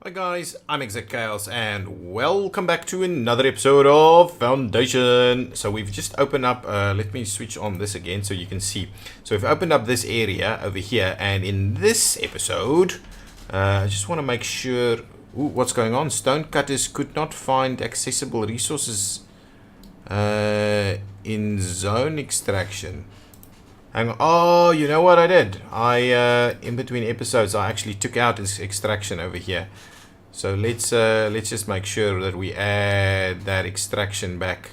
Hi guys, I'm ExactChaos and welcome back to another episode of Foundation. So we've just opened up, let me switch on this again so you can see. So we've opened up this area over here, and in this episode, I just want to make sure, what's going on? Stonecutters could not find accessible resources in zone extraction. Hang on. Oh, you know what I did? In between episodes, I actually took out this extraction over here. So let's just make sure that we add that extraction back.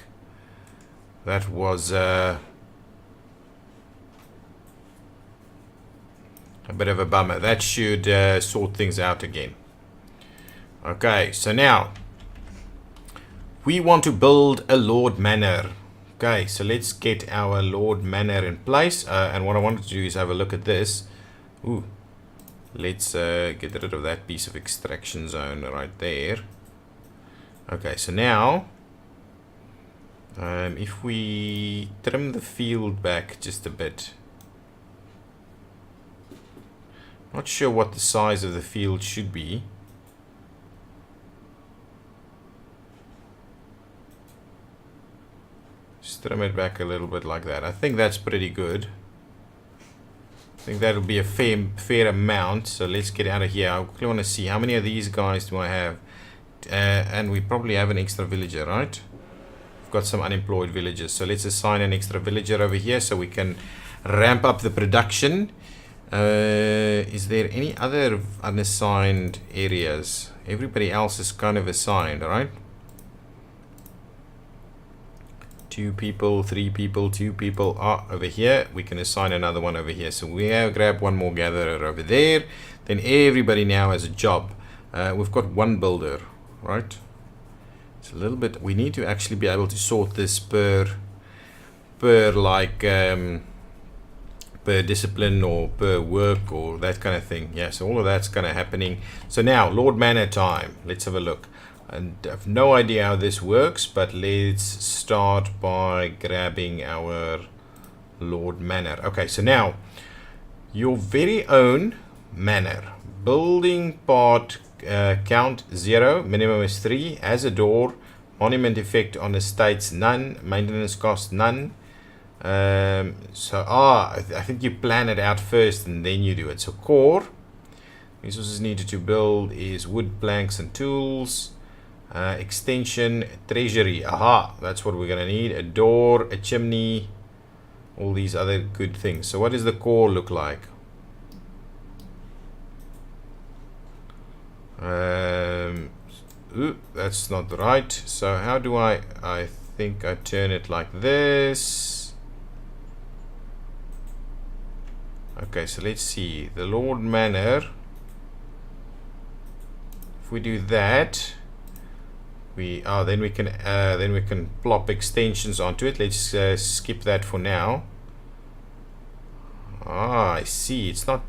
That was a bit of a bummer. That should sort things out again. Okay, so now we want to build a Lord Manor. Okay, so let's get our Lord Manor in place. And what I wanted to do is have a look at this. Ooh. Let's get rid of that piece of extraction zone right there. Okay, so now if we trim the field back just a bit. Not sure what the size of the field should be. Just trim it back a little bit like that. I think that's pretty good. I think that'll be a fair amount. So let's get out of here. I quickly want to see how many of these guys do I have. And we probably have an extra villager, right? We've got some unemployed villagers. So let's assign an extra villager over here so we can ramp up the production. Is there any other unassigned areas? Everybody else is kind of assigned, right? 2 people, 3 people, 2 people are over here. We can assign another one over here. So we have grab one more gatherer over there. Then everybody now has a job. We've got 1 builder, right? It's a little bit. We need to actually be able to sort this per discipline or per work or that kind of thing. Yeah. So all of that's kind of happening. So now Lord Manor time. Let's have a look. And I have no idea how this works, but let's start by grabbing our Lord Manor. Okay, so now your very own manor. Building part count 0, minimum is 3, has a door, monument effect on estates none, maintenance cost none. I think you plan it out first and then you do it. So core resources needed to build is wood, planks, and tools. Extension, treasury, aha, that's what we're gonna need. A door, a chimney, all these other good things. So what does the core look like? That's not right. So how do I think I turn it like this. Okay, so let's see the Lord Manor. If we do that, then we can plop extensions onto it. Let's skip that for now. I see. It's not.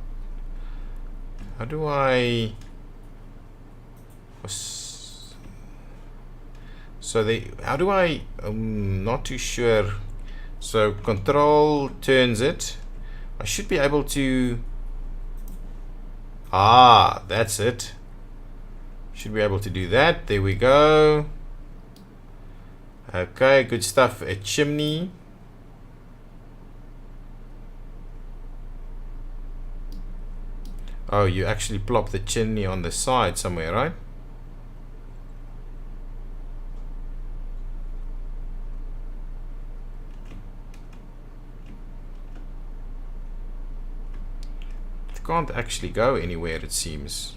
How do I? How do I? I'm not too sure. So control turns it. I should be able to. That's it. Should be able to do that. There we go. Okay, good stuff. A chimney. Oh, you actually plop the chimney on the side somewhere, right? It can't actually go anywhere, it seems.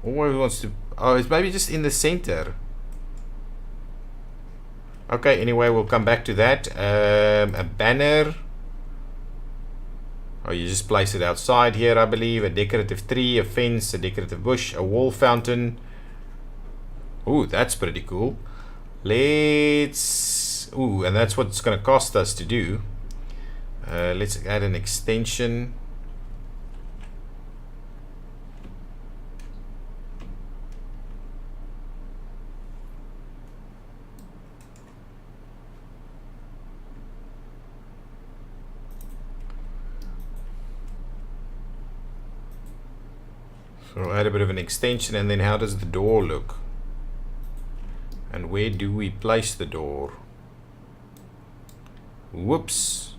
Or wants to. Oh, it's maybe just in the center. Okay, anyway, we'll come back to that. A banner. Oh, you just place it outside here, I believe. A decorative tree, a fence, a decorative bush, a wall fountain. Ooh, that's pretty cool. Let's. Ooh, and that's what it's going to cost us to do. Let's add an extension. So we'll add a bit of an extension, and then how does the door look? And where do we place the door? Whoops.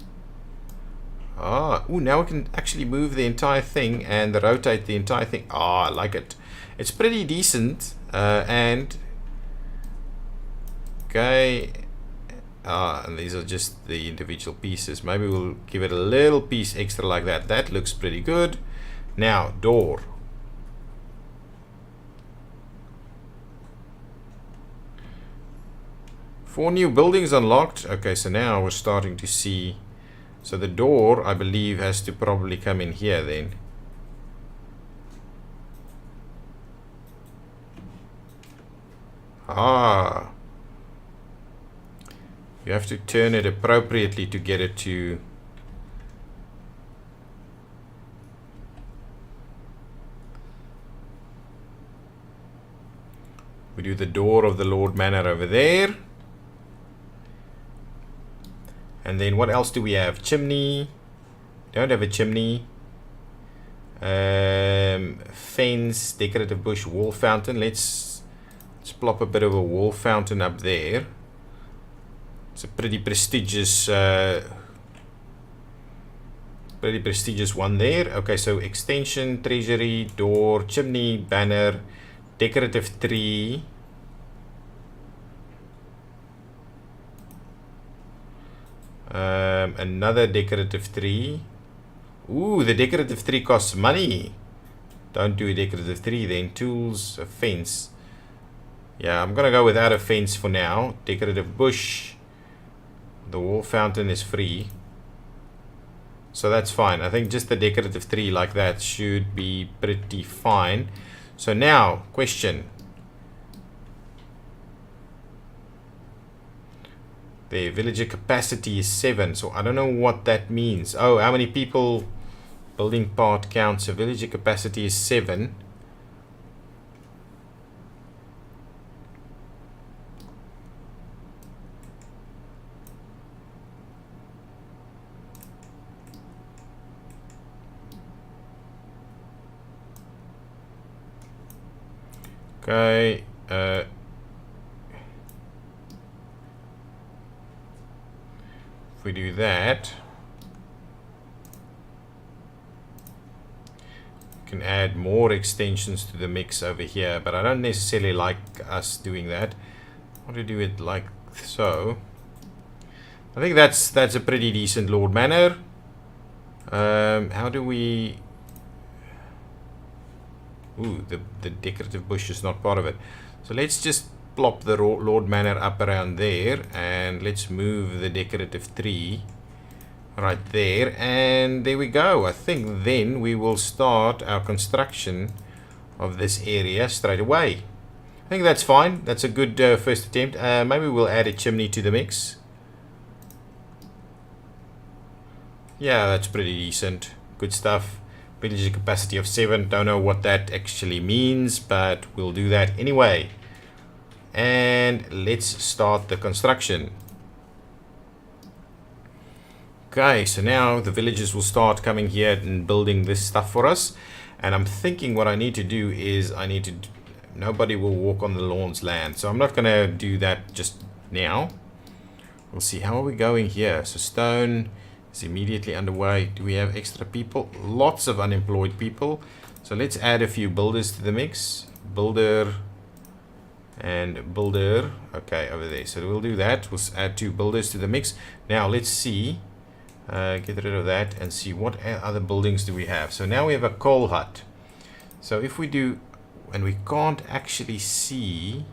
Ooh, now we can actually move the entire thing and rotate the entire thing. I like it. It's pretty decent. And okay. And these are just the individual pieces. Maybe we'll give it a little piece extra like that. That looks pretty good. Now, door. Four new buildings unlocked. Okay, so now we're starting to see. So the door, I believe, has to probably come in here then. You have to turn it appropriately to get it to... We do the door of the Lord Manor over there. And then what else do we have? Chimney. Don't have a chimney. Fence, decorative bush, wall fountain. Let's plop a bit of a wall fountain up there. It's a pretty prestigious one there. Okay, so extension, treasury, door, chimney, banner, decorative tree. Another decorative tree. Ooh, the decorative tree costs money. Don't do a decorative tree then. Tools, a fence. Yeah, I'm gonna go without a fence for now. Decorative bush. The wall fountain is free, so that's fine. I think just the decorative tree like that should be pretty fine. So now, question. The villager capacity is 7, so I don't know what that means. Oh, how many people? Building part count. So villager capacity is 7. Okay. If we do that, we can add more extensions to the mix over here, but I don't necessarily like us doing that. I want to do it like so. I think that's a pretty decent Lord Manor. How do we... Ooh, the decorative bush is not part of it. So let's just plop the Lord Manor up around there, and let's move the decorative tree right there, and there we go. I think then we will start our construction of this area straight away. I think that's fine. That's a good first attempt. Maybe we'll add a chimney to the mix. Yeah, that's pretty decent. Good stuff. Villager capacity of 7. Don't know what that actually means, but we'll do that anyway. And let's start the construction. Okay, so now the villagers will start coming here and building this stuff for us. And I'm thinking what I need to do is nobody will walk on the Lord's land. So I'm not going to do that just now. We'll see. How are we going here? So stone is immediately underway. Do we have extra people? Lots of unemployed people. So let's add a few builders to the mix. Builder and builder. Okay, over there. So we'll do that. We'll add 2 builders to the mix. Now let's see. Get rid of that and see what other buildings do we have. So now we have a coal hut. So if we do, and we can't actually see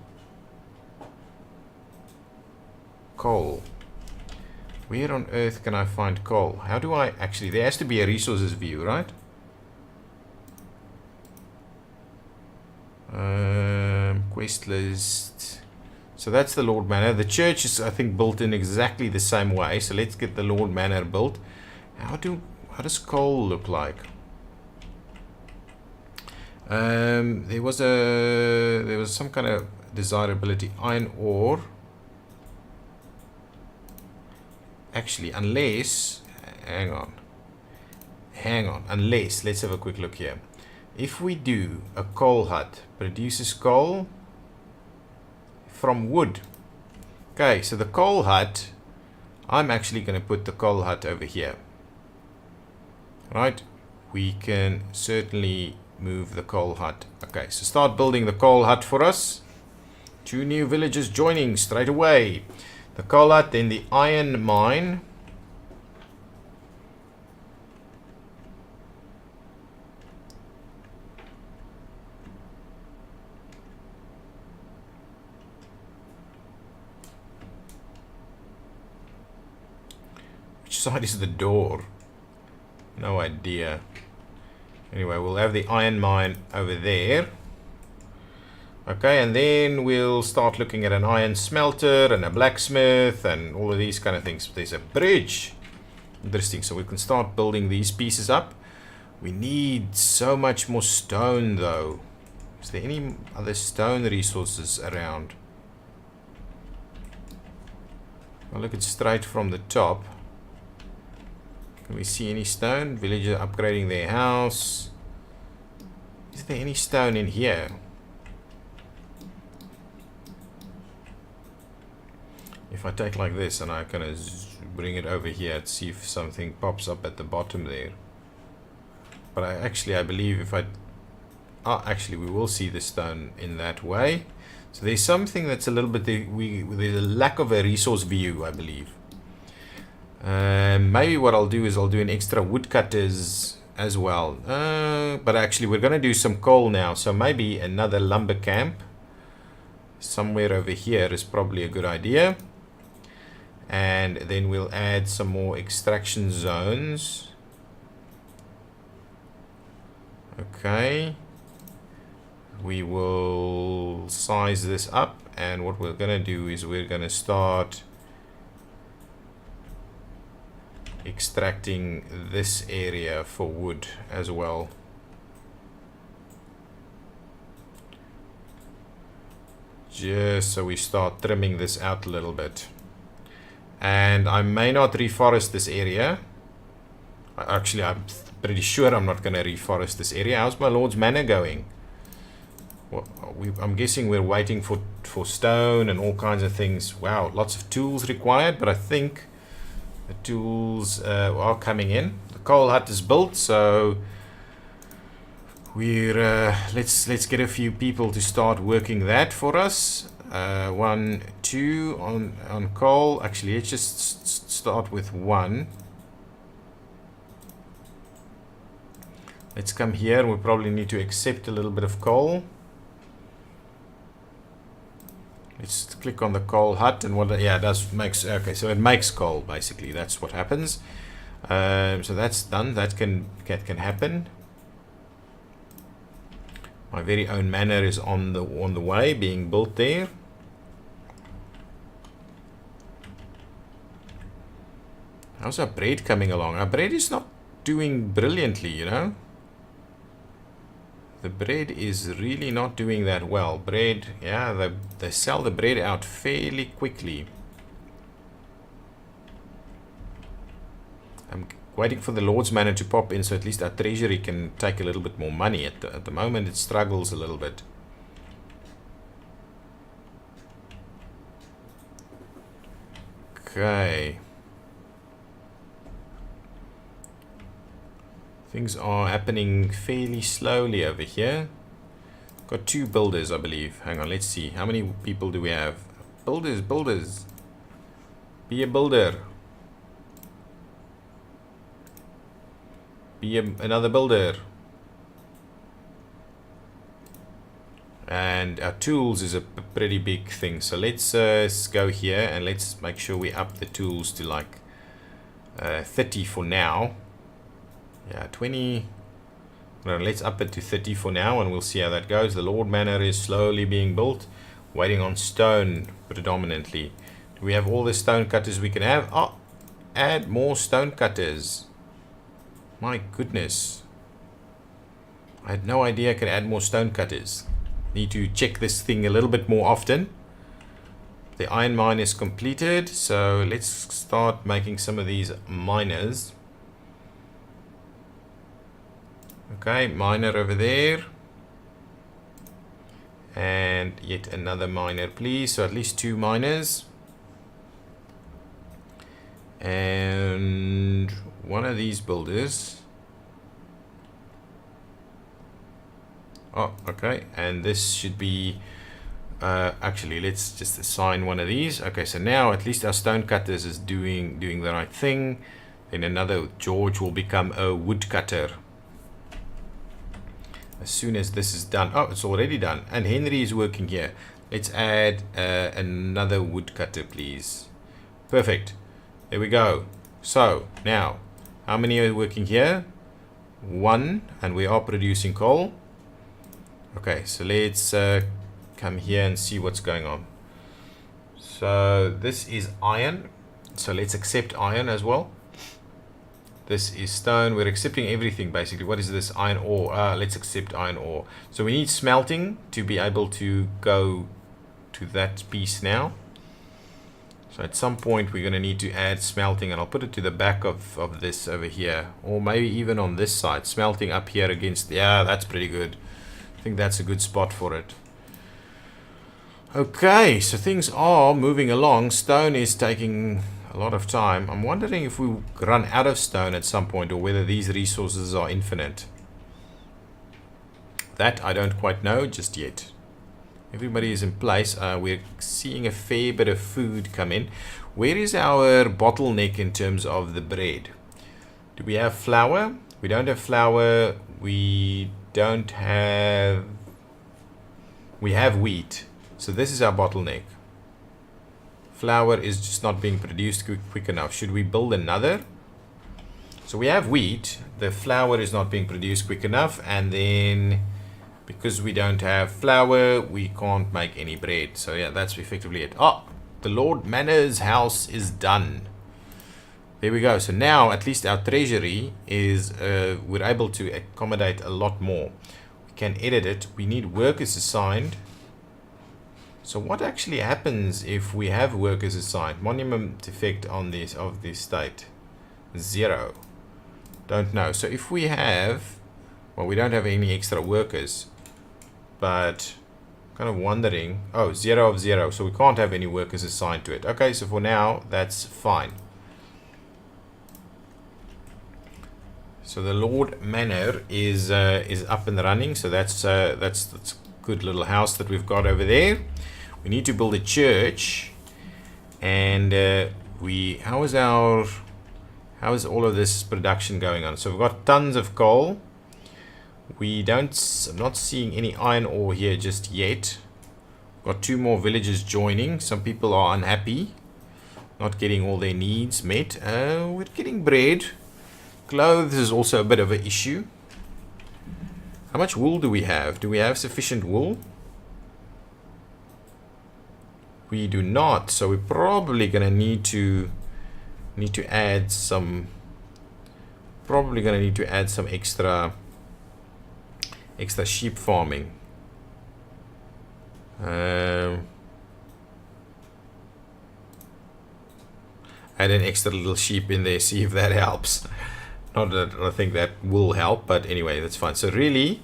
coal. Where on earth can I find coal? How do I actually... There has to be a resources view, right? Quest list. So that's the Lord Manor. The church is, I think, built in exactly the same way. So let's get the Lord Manor built. How does coal look like? There was some kind of desirability. Iron ore. Actually, unless, hang on, unless, let's have a quick look here. If we do a coal hut, produces coal from wood. Okay, so the coal hut, I'm actually going to put the coal hut over here. Right, we can certainly move the coal hut. Okay, so start building the coal hut for us. 2 new villagers joining straight away. The coal hut, then the iron mine. Which side is the door? No idea. Anyway, we'll have the iron mine over there. Okay, and then we'll start looking at an iron smelter and a blacksmith and all of these kind of things. There's a bridge. Interesting. So we can start building these pieces up. We need so much more stone though. Is there any other stone resources around? I'll look at straight from the top. Can we see any stone? Villagers upgrading their house. Is there any stone in here? If I take like this and I kind of bring it over here to see if something pops up at the bottom there. But I believe if I... actually we will see the stone in that way. So there's something that's a little bit... There's a lack of a resource view, I believe. Maybe what I'll do is I'll do an extra woodcutters as well. But actually we're going to do some coal now. So maybe another lumber camp somewhere over here is probably a good idea. And then we'll add some more extraction zones. Okay. We will size this up. And what we're going to do is we're going to start extracting this area for wood as well. Just so we start trimming this out a little bit. And I may not reforest this area. Actually, I'm pretty sure I'm not going to reforest this area. How's my Lord's Manor going? Well, I'm guessing we're waiting for stone and all kinds of things. Wow, lots of tools required, but I think the tools are coming in. The coal hut is built, so we're let's get a few people to start working that for us. 1, 2 on coal. Actually, let's just start with 1. Let's come here. We probably need to accept a little bit of coal. Let's click on the coal hut and what? Yeah, it does makes. Okay, so it makes coal basically. That's what happens. So that's done. That can happen. My very own manor is on the way, being built there. How's our bread coming along? Our bread is not doing brilliantly, you know. The bread is really not doing that well. Bread, yeah, they sell the bread out fairly quickly. I'm waiting for the Lord's Manor to pop in, so at least our treasury can take a little bit more money. At the moment, it struggles a little bit. Okay. Things are happening fairly slowly over here. Got 2 builders, I believe. Hang on, let's see. How many people do we have? Builders. Be a builder. Be another builder. And our tools is a pretty big thing. So let's go here and let's make sure we up the tools to like 30 for now. Yeah, 20. No, let's up it to 30 for now and we'll see how that goes. The Lord Manor is slowly being built, waiting on stone predominantly. Do we have all the stone cutters we can have? Oh, add more stone cutters. My goodness. I had no idea I could add more stone cutters. Need to check this thing a little bit more often. The iron mine is completed, so let's start making some of these miners. Okay, miner over there. And yet another miner, please. So at least 2 miners. And one of these builders. Oh, okay. And this should be... actually, let's just assign one of these. Okay, so now at least our stone cutters is doing the right thing. Then another George will become a woodcutter. As soon as this is done, oh, it's already done, and Henry is working here. Let's add another woodcutter, please. Perfect. There we go. So now, how many are working here? 1, and we are producing coal. Okay, so let's come here and see what's going on. So this is iron, so let's accept iron as well. This is stone. We're accepting everything basically. What is this? Iron ore. Let's accept iron ore. So we need smelting to be able to go to that piece now. So at some point we're going to need to add smelting, and I'll put it to the back of this over here, or maybe even on this side. Smelting up here against, yeah, that's pretty good. I think that's a good spot for it. Okay, so things are moving along. Stone is taking a lot of time. I'm wondering if we run out of stone at some point, or whether these resources are infinite. That I don't quite know just yet. Everybody is in place. We're seeing a fair bit of food come in. Where is our bottleneck in terms of the bread? Do we have flour? We don't have flour. We don't have... We have wheat. So this is our bottleneck. Flour is just not being produced quick enough. Should we build another? So we have wheat. The flour is not being produced quick enough, and then because we don't have flour, we can't make any bread. So yeah, that's effectively it. Oh, the Lord Manor's house is done. There we go. So now at least our treasury is we're able to accommodate a lot more. We can edit it. We need workers assigned. So what actually happens if we have workers assigned? Monument effect on this of the state 0. Don't know. So if we have, well, we don't have any extra workers, but kind of wondering. Oh, 0 of 0. So we can't have any workers assigned to it. Okay, so for now that's fine. So the Lord Manor is up and running. So that's a good little house that we've got over there. We need to build a church, and how is all of this production going on? So we've got tons of coal. I'm not seeing any iron ore here just yet. We've got 2 more villagers joining. Some people are unhappy, not getting all their needs met. We're getting bread. Clothes is also a bit of an issue. How much wool do we have? Do we have sufficient wool? We do not, so we're probably gonna need to add some. Probably gonna need to add some extra sheep farming. Add an extra little sheep in there, see if that helps. Not that I think that will help, but anyway, that's fine. So really,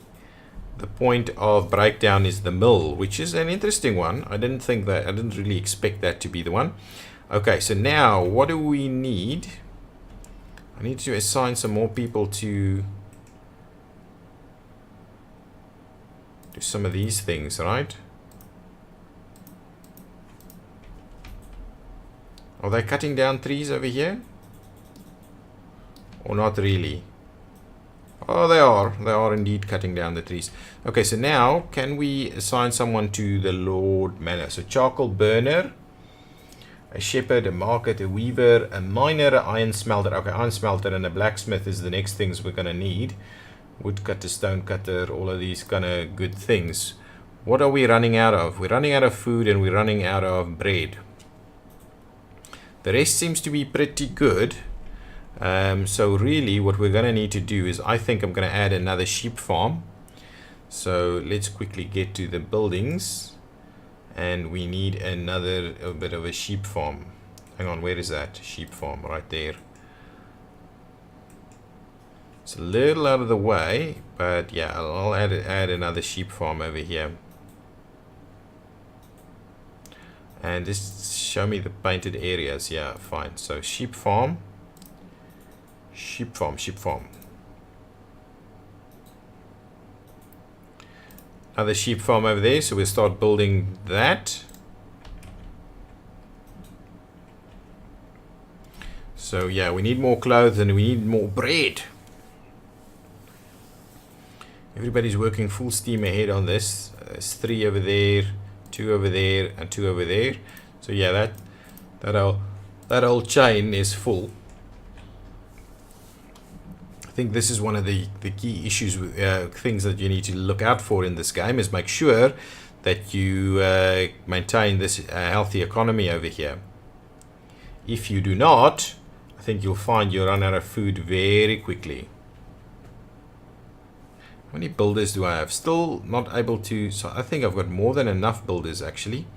the point of breakdown is the mill, which is an interesting one. I didn't really expect that to be the one. Okay, so now what do we need? I need to assign some more people to do some of these things, right? Are they cutting down trees over here? Or not really? Oh, they are. They are indeed cutting down the trees. Okay, so now can we assign someone to the Lord Manor? So charcoal burner, a shepherd, a market, a weaver, a miner, an iron smelter. Okay, iron smelter and a blacksmith is the next things we're going to need. Woodcutter, stone cutter, all of these kind of good things. What are we running out of? We're running out of food and we're running out of bread. The rest seems to be pretty good. So really what we're going to need to do is, I think I'm going to add another sheep farm. So let's quickly get to the buildings, and we need a bit of a sheep farm. Hang on, where is that sheep farm? Right there. It's a little out of the way, but yeah, I'll add another sheep farm over here. And just show me the painted areas. Yeah, fine. So sheep farm, sheep farm, sheep farm. Another sheep farm over there, so we'll start building that. So yeah, we need more clothes and we need more bread. Everybody's working full steam ahead on this. There's 3 over there, 2 over there, and 2 over there. So yeah, that whole chain is full. I think this is one of the key issues, things that you need to look out for in this game, is make sure that you maintain this healthy economy over here. If you do not, I think you'll find you'll run out of food very quickly. How many builders do I have? Still not able to, so I think I've got more than enough builders actually,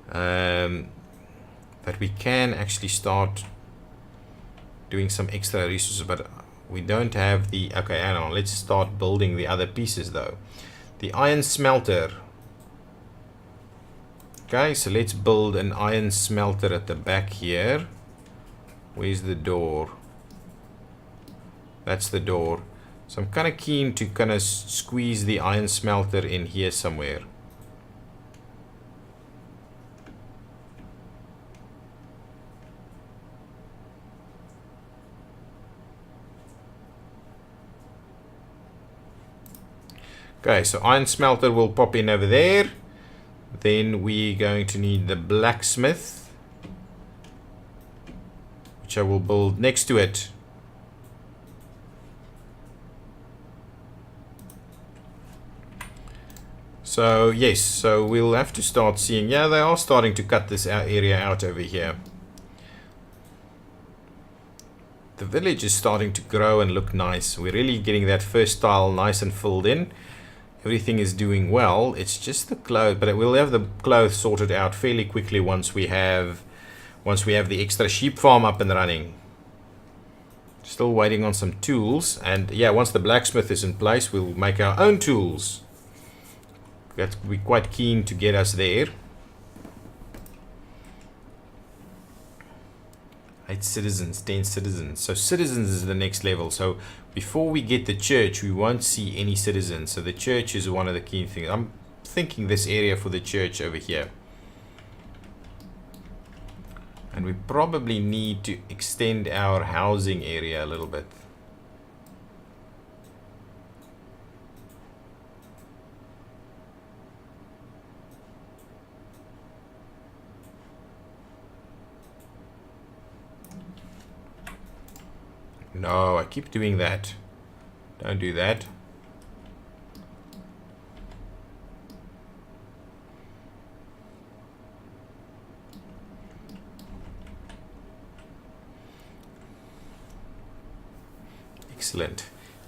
that we can actually start doing some extra resources, but we don't have the, okay, hang on, let's start building the other pieces though. The iron smelter. Okay, so let's build an iron smelter at the back here. Where's the door? That's the door. So I'm kind of keen to kind of squeeze the iron smelter in here somewhere. Okay, so iron smelter will pop in over there. Then we're going to need the blacksmith, which I will build next to it. So yes, so we'll have to start seeing, yeah, they are starting to cut this area out over here. The village is starting to grow and look nice. We're really getting that first tile nice and filled in. Everything is doing well. It's just the clothes, but we'll have the clothes sorted out fairly quickly once we have the extra sheep farm up and running. Still waiting on some tools, and yeah, once the blacksmith is in place, we'll make our own tools. We're quite keen to get us there. 8 citizens, 10 citizens. So citizens is the next level. So before we get the church, we won't see any citizens. So the church is one of the key things. I'm thinking this area for the church over here. And we probably need to extend our housing area a little bit. No, I keep doing that. Don't do that. Excellent.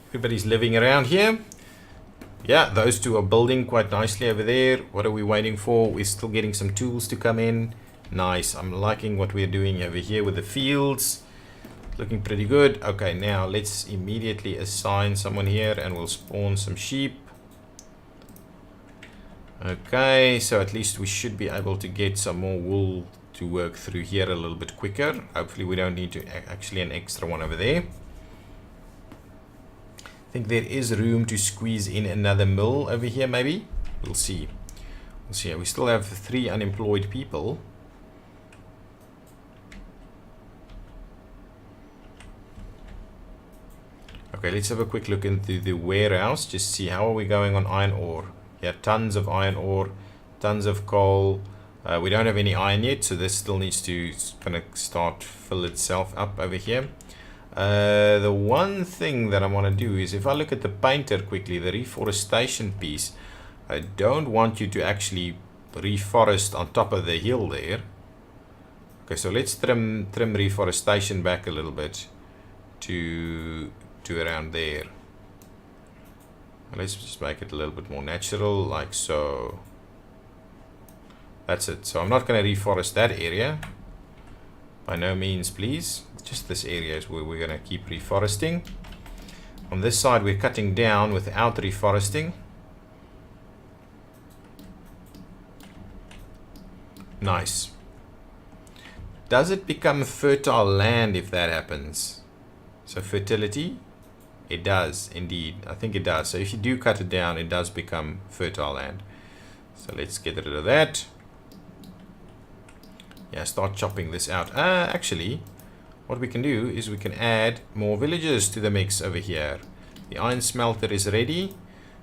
Everybody's living around here. Yeah, those two are building quite nicely over there. What are we waiting for? We're still getting some tools to come in. Nice. I'm liking what we're doing over here with the fields. Looking pretty good. Okay, now let's immediately assign someone here and we'll spawn some sheep. Okay, so at least we should be able to get some more wool to work through here a little bit quicker. Hopefully we don't need to actually an extra one over there. I think there is room to squeeze in another mill over here maybe. We'll see. We'll see. We still have 3 unemployed people. Okay, let's have a quick look into the warehouse. Just see how are we going on iron ore. Yeah, tons of iron ore, tons of coal. We don't have any iron yet, so this still needs to kind of start fill itself up over here. The one thing that I want to do is if I look at the painter quickly, the reforestation piece, I don't want you to actually reforest on top of the hill there. Okay, so let's trim reforestation back a little bit to around there. Let's just make it a little bit more natural, like so. That's it. So I'm not going to reforest that area. By no means, please. Just this area is where we're going to keep reforesting. On this side we're cutting down without reforesting. Nice. Does it become fertile land if that happens? So fertility? It does indeed. I think it does. So if you do cut it down, it does become fertile land. So let's get rid of that. Yeah, start chopping this out. Actually, what we can do is we can add more villages to the mix over here. The iron smelter is ready.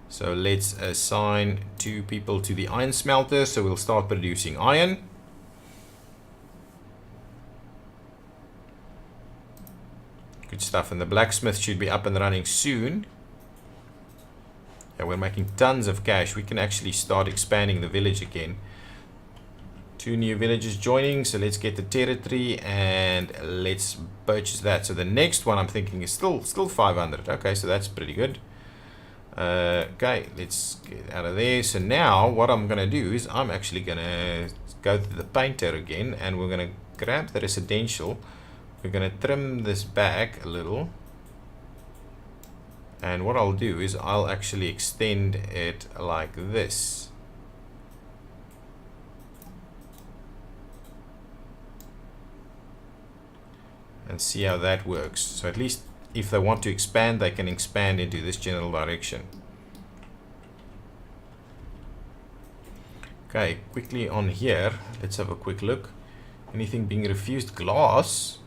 So let's assign 2 people to the iron smelter. So we'll start producing iron. Good stuff. And the blacksmith should be up and running soon. Yeah, we're making tons of cash. We can actually start expanding the village again. 2 new villages joining, so let's get the territory and let's purchase that. So the next one I'm thinking is still 500. Okay, so that's pretty good. Okay, let's get out of there. So now what I'm gonna do is I'm actually gonna go to the painter again, and we're gonna grab the residential. We're gonna trim this back a little, and what I'll do is I'll actually extend it like this. And see how that works. So at least if they want to expand, they can expand into this general direction. Okay, quickly on here, let's have a quick look. Anything being refused? Glass.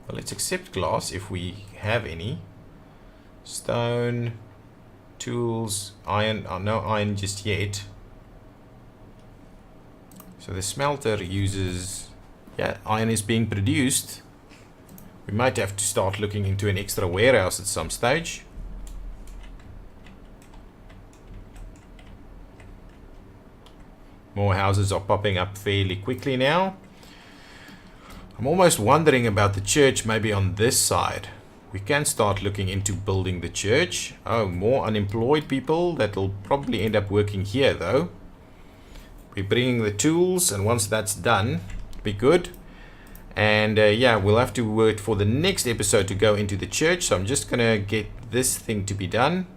Well, let's accept glass if we have any. Stone, tools, iron. Oh, no iron just yet. So the smelter uses, yeah, iron is being produced. We might have to start looking into an extra warehouse at some stage. More houses are popping up fairly quickly now. I'm almost wondering about the church maybe on this side. We can start looking into building the church. Oh, more unemployed people. That'll probably end up working here though. We're bringing the tools, and once that's done, be good. And yeah, we'll have to wait for the next episode to go into the church. So I'm just gonna get this thing to be done.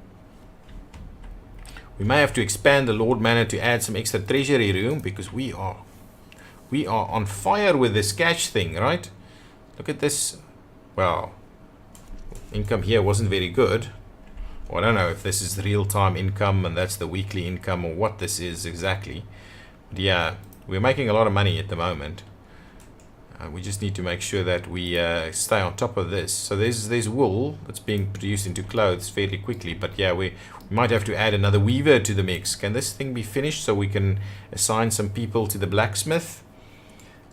We may have to expand the Lord Manor to add some extra treasury room, because we are on fire with this cash thing, right? Look at this. Well, income here wasn't very good. Well, I don't know if this is real-time income and that's the weekly income, or what this is exactly. But yeah, we're making a lot of money at the moment. We just need to make sure that we stay on top of this. So there's wool that's being produced into clothes fairly quickly. But yeah, we might have to add another weaver to the mix. Can this thing be finished so we can assign some people to the blacksmith?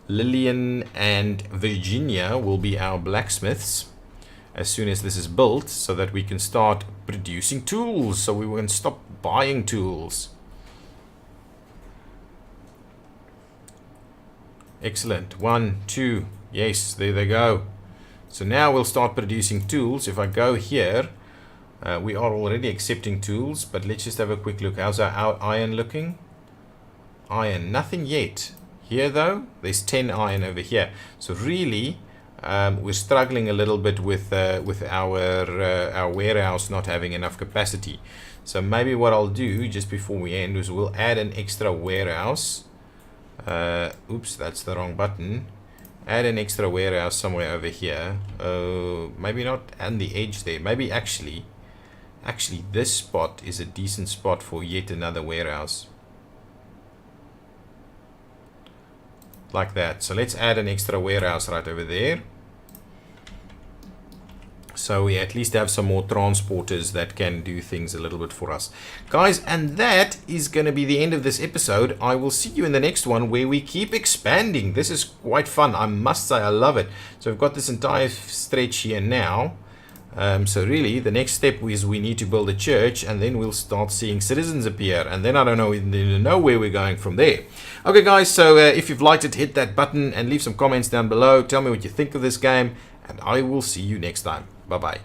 Lillian and Virginia will be our blacksmiths as soon as this is built, so that we can start producing tools. So we can stop buying tools. Excellent. 1, 2. Yes, there they go. So now we'll start producing tools. If I go here, we are already accepting tools, but let's just have a quick look. How's our iron looking? Iron, nothing yet. Here though, there's 10 iron over here. So really, we're struggling a little bit with our warehouse not having enough capacity. So maybe what I'll do just before we end is we'll add an extra warehouse. Oops, that's the wrong button. Add an extra warehouse somewhere over here. Maybe not on the edge there. Maybe actually this spot is a decent spot for yet another warehouse. Like that. So let's add an extra warehouse right over there. So we at least have some more transporters that can do things a little bit for us. Guys, and that is going to be the end of this episode. I will see you in the next one where we keep expanding. This is quite fun. I must say I love it. So we've got this entire stretch here now. So really, the next step is we need to build a church, and then we'll start seeing citizens appear. And then I don't know where we're going from there. Okay, guys, so if you've liked it, hit that button and leave some comments down below. Tell me what you think of this game, and I will see you next time. Bye-bye.